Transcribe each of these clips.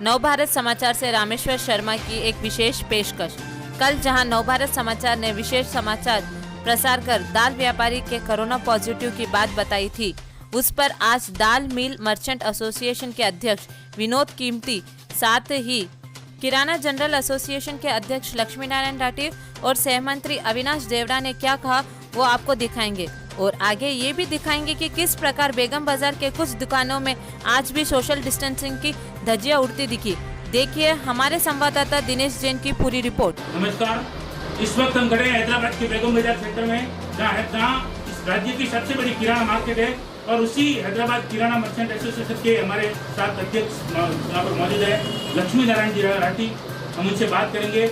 नवभारत समाचार से रामेश्वर शर्मा की एक विशेष पेशकश। कल जहां नवभारत समाचार ने विशेष समाचार प्रसार कर दाल व्यापारी के कोरोना पॉजिटिव की बात बताई थी, उस पर आज दाल मिल मर्चेंट एसोसिएशन के अध्यक्ष विनोद कीमती, साथ ही किराना जनरल एसोसिएशन के अध्यक्ष लक्ष्मी नारायण राठी और सहमंत्री अविनाश देवड़ा ने क्या कहा वो आपको दिखाएंगे और आगे ये भी दिखाएंगे कि किस प्रकार बेगम बाजार के कुछ दुकानों में आज भी सोशल डिस्टेंसिंग की धज्जियां उड़ती दिखी। देखिए हमारे संवाददाता दिनेश जैन की पूरी रिपोर्ट। नमस्कार, इस वक्त हम खड़े हैं हैदराबाद के बेगम बाजार सेक्टर में, जहाँ इस राज्य की सबसे बड़ी किराना मार्केट है और उसी हैदराबाद किराना मर्चेंट एसोसिएशन के हमारे साथ अध्यक्ष यहाँ पर मौजूद है लक्ष्मी नारायण जी राठी। हम उनसे बात करेंगे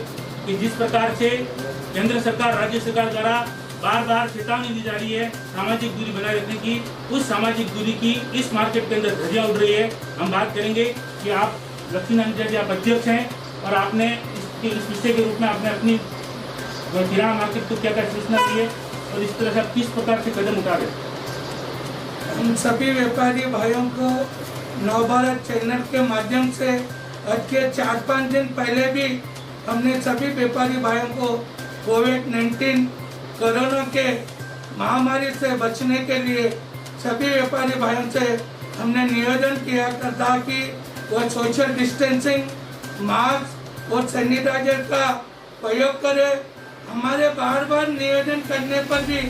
कि जिस प्रकार से केंद्र सरकार राज्य सरकार द्वारा बार बार चेतावनी दी जा रही है सामाजिक दूरी बनाए रखने की, उस सामाजिक दूरी की इस मार्केट के अंदर धज्जियां उड़ रही है। हम बात करेंगे कि आप लक्ष्मी नारायण जी आप अध्यक्ष हैं और आपने इस विषय के रूप में आपने अपनी किराना मार्केट को क्या क्या सूचना दी है और इस तरह से आप किस प्रकार से कदम उठा रहे हैं। हम सभी व्यापारी भाइयों को नवभारत चैनल के माध्यम से आज के 4-5 दिन पहले भी हमने सभी व्यापारी भाइयों को कोविड-19 कोरोना के महामारी से बचने के लिए सभी व्यापारी भाइयों से हमने निवेदन किया था कि वह सोशल डिस्टेंसिंग, मास्क और सैनिटाइजर का प्रयोग करें। हमारे बार बार निवेदन करने पर भी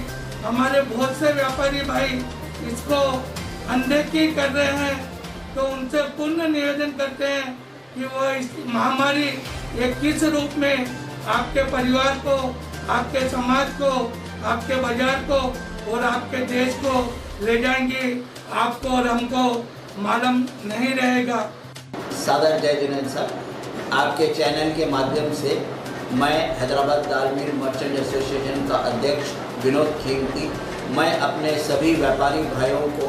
हमारे बहुत से व्यापारी भाई इसको अनदेखी कर रहे हैं, तो उनसे पूर्ण निवेदन करते हैं कि वह इस महामारी ये किस रूप में आपके परिवार को, आपके समाज को, आपके बाजार को और आपके देश को ले जाएंगी, आपको और हमको मालूम नहीं रहेगा। सादर जय जिनेन्द्र सर, आपके चैनल के माध्यम से मैं हैदराबाद दाल मिल मर्चेंट एसोसिएशन का अध्यक्ष विनोद कीमती, मैं अपने सभी व्यापारी भाइयों को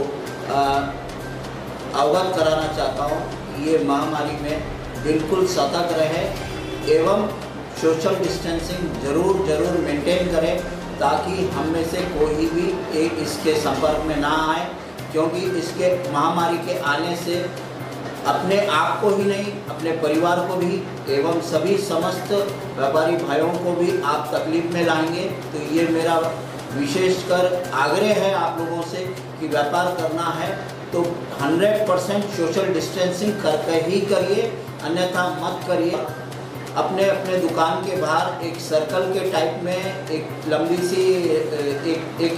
अवगत कराना चाहता हूँ। ये महामारी में बिल्कुल सतर्क रहे एवं सोशल डिस्टेंसिंग जरूर मेंटेन करें ताकि हम में से कोई भी इसके संपर्क में ना आए, क्योंकि इसके महामारी के आने से अपने आप को ही नहीं अपने परिवार को भी एवं सभी समस्त व्यापारी भाइयों को भी आप तकलीफ में लाएंगे। तो ये मेरा विशेषकर आग्रह है आप लोगों से कि व्यापार करना है तो 100% सोशल डिस्टेंसिंग करके ही करिए, अन्यथा मत करिए। अपने अपने दुकान के बाहर एक सर्कल के टाइप में एक लंबी सी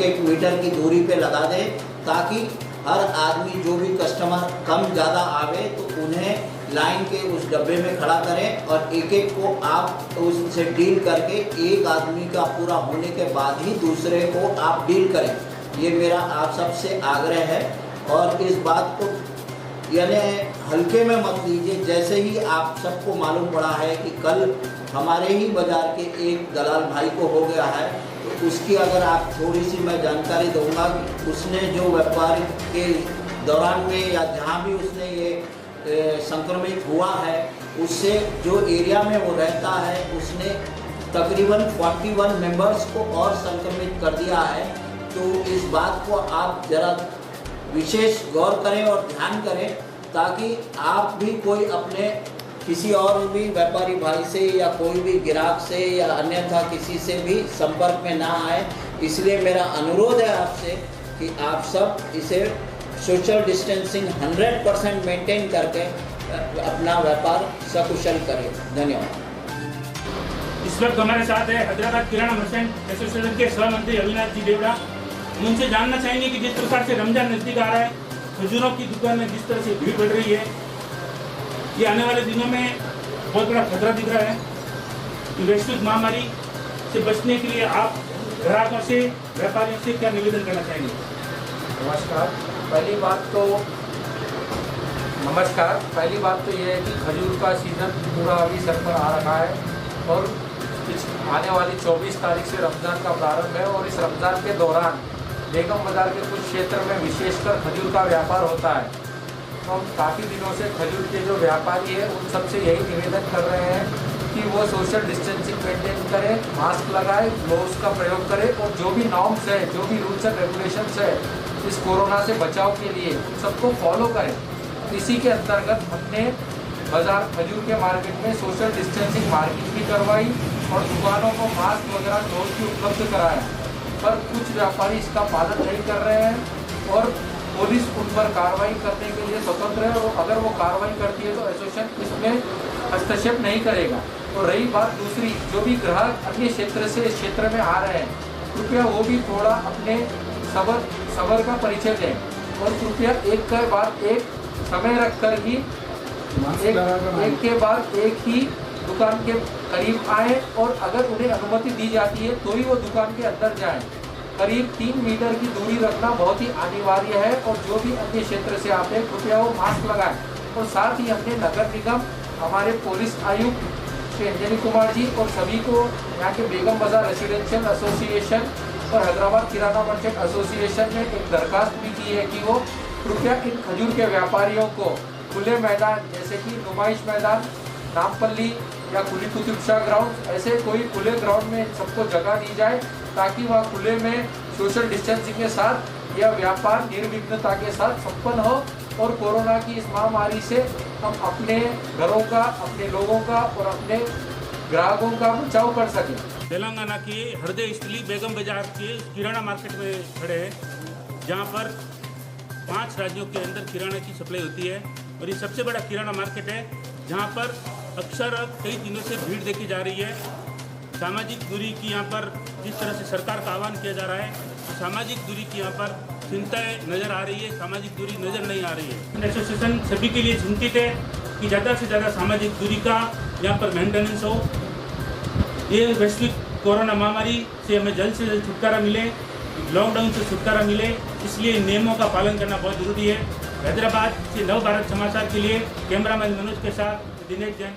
एक मीटर की दूरी पे लगा दें ताकि हर आदमी जो भी कस्टमर कम ज़्यादा आवे तो उन्हें लाइन के उस डब्बे में खड़ा करें और एक एक को आप उससे डील करके एक आदमी का पूरा होने के बाद ही दूसरे को आप डील करें। ये मेरा आप सबसे आग्रह है और इस बात को यानी हल्के में मत लीजिए। जैसे ही आप सबको मालूम पड़ा है कि कल हमारे ही बाज़ार के एक दलाल भाई को हो गया है, तो उसकी अगर आप थोड़ी सी मैं जानकारी दूंगा कि उसने जो व्यापार के दौरान में या जहाँ भी उसने ये संक्रमित हुआ है उससे जो एरिया में वो रहता है उसने तकरीबन 41 मेंबर्स को और संक्रमित कर दिया है। तो इस बात को आप ज़रा विशेष गौर करें और ध्यान करें ताकि आप भी कोई अपने किसी और भी व्यापारी भाई से या कोई भी ग्राहक से या अन्यथा किसी से भी संपर्क में ना आए। इसलिए मेरा अनुरोध है आपसे कि आप सब इसे सोशल डिस्टेंसिंग 100% मेंटेन करके अपना व्यापार सकुशल करें। धन्यवाद। इस वक्त हमारे साथ है हैदराबाद किराना मर्चेंट एसोसिएशन के सहमंत्री अविनाश जी देवड़ा। हम उनसे जानना चाहेंगे कि जिस प्रकार से रमजान नजदीक आ रहा है, खजूरों की दुकान में जिस तरह से भीड़ बढ़ रही है, ये आने वाले दिनों में बहुत बड़ा खतरा दिख रहा है। तो वैश्विक महामारी से बचने के लिए आप ग्राहकों से, व्यापारियों से क्या निवेदन करना चाहेंगे? नमस्कार। पहली बात तो ये है कि खजूर का सीज़न पूरा अभी सर पर आ रहा है और आने वाली 24 तारीख से रमज़ान का प्रारंभ है और इस रमज़ान के दौरान बेगम बाजार के कुछ क्षेत्र में विशेषकर खजूर का व्यापार होता है। तो हम काफ़ी दिनों से खजूर के जो व्यापारी है उन सबसे यही निवेदन कर रहे हैं कि वो सोशल डिस्टेंसिंग मेंटेन करें, मास्क लगाए, ग्लोव्स का प्रयोग करें और जो भी नॉर्म्स है, जो भी रूल्स एंड रेगुलेशंस है इस कोरोना से बचाव के लिए उन सबको फॉलो करें। इसी के अंतर्गत हमने बाजार खजूर के मार्केट में सोशल डिस्टेंसिंग मार्किंग भी करवाई और दुकानों को मास्क वगैरह डोज भी उपलब्ध कराया, पर कुछ व्यापारी इसका पालन नहीं कर रहे हैं और पुलिस उन पर कार्रवाई करने के लिए स्वतंत्र है और अगर वो कार्रवाई करती है तो एसोसिएशन इसमें हस्तक्षेप नहीं करेगा। तो रही बात दूसरी, जो भी ग्राहक अन्य क्षेत्र से इस क्षेत्र में आ रहे हैं, कृपया वो भी थोड़ा अपने सबर का परिचय दें और कृपया एक के बाद एक समय रख कर ही एक के बाद एक ही दुकान के करीब आए और अगर उन्हें अनुमति दी जाती है तो ही वो दुकान के अंदर जाएं। करीब 3 मीटर की दूरी रखना बहुत ही अनिवार्य है और जो भी अन्य क्षेत्र से आते हैं कृपया वो मास्क लगाएं। और साथ ही हमने नगर निगम, हमारे पुलिस आयुक्त श्री अंजनी कुमार जी और सभी को यहाँ के बेगम बाजार रेसिडेंशियल एसोसिएशन और हैदराबाद किराना मर्चेंट एसोसिएशन ने एक दरखास्त भी की है कि वो कृपया इन खजूर के व्यापारियों को खुले मैदान जैसे कि नुमाइश मैदान, नामपल्ली या खुली कुतुब शाह ग्राउंड, ऐसे कोई खुले ग्राउंड में सबको जगह दी जाए ताकि वह खुले में सोशल डिस्टेंसिंग के साथ यह व्यापार निर्विघ्नता के साथ संपन्न हो और कोरोना की इस महामारी से हम अपने घरों का, अपने लोगों का और अपने ग्राहकों का बचाव कर सकें। तेलंगाना की हृदय स्थली बेगम बाजार के किराना मार्केट में खड़े हैं, जहाँ पर 5 राज्यों के अंदर किराना की सप्लाई होती है और ये सबसे बड़ा किराना मार्केट है, जहाँ पर अक्सर कई दिनों से भीड़ देखी जा रही है। सामाजिक दूरी की यहाँ पर जिस तरह से सरकार का आह्वान किया जा रहा है, तो सामाजिक दूरी की यहाँ पर चिंताएं नज़र आ रही है, सामाजिक दूरी नज़र नहीं आ रही है। एसोसिएशन सभी के लिए चिंतित है कि ज़्यादा से ज़्यादा सामाजिक दूरी का यहाँ पर मेंटेनेंस हो। ये वैश्विक कोरोना महामारी से हमें जल्द से जल्द छुटकारा मिले, लॉकडाउन से छुटकारा मिले, इसलिए नियमों का पालन करना बहुत ज़रूरी है। हैदराबाद से नव भारत समाचार के लिए कैमरामैन मनोज के साथ दिनेश जैन।